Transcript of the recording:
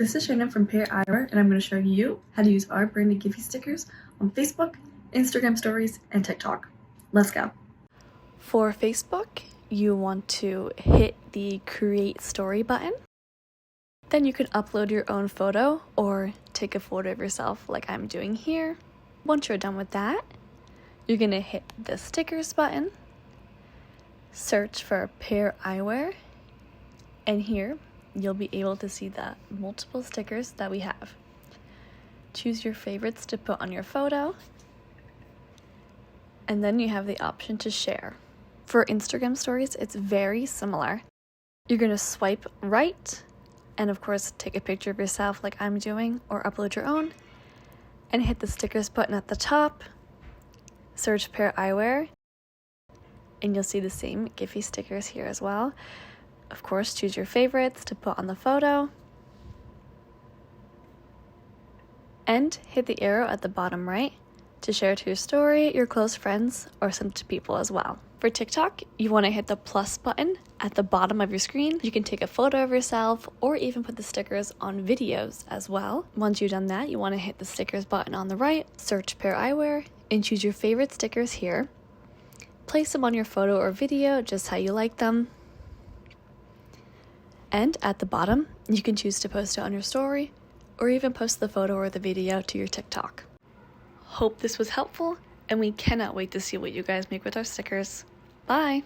This is Shannon from Eyewear, and I'm going to show you how to use our branded GIPHY stickers on Facebook, Instagram stories, and TikTok. Let's go. For Facebook, you want to hit the Create Story button. Then you can upload your own photo or take a photo of yourself like I'm doing here. Once you're done with that, you're going to hit the Stickers button, search for Eyewear, and here you'll be able to see the multiple stickers that we have. Choose your favorites to put on your photo, and then you have the option to share. For Instagram stories, it's very similar. You're going to swipe right, and of course take a picture of yourself like I'm doing, or upload your own, and hit the stickers button at the top, search Eyewear, and you'll see the same GIPHY stickers here as well. Of course, choose your favorites to put on the photo, and hit the arrow at the bottom right to share to your story, your close friends, or send to people as well. For TikTok, you want to hit the plus button at the bottom of your screen. You can take a photo of yourself or even put the stickers on videos as well. Once you've done that, you want to hit the stickers button on the right, search Eyewear, and choose your favorite stickers here. Place them on your photo or video just how you like them. And at the bottom, you can choose to post it on your story or even post the photo or the video to your TikTok. Hope this was helpful, and we cannot wait to see what you guys make with our stickers. Bye!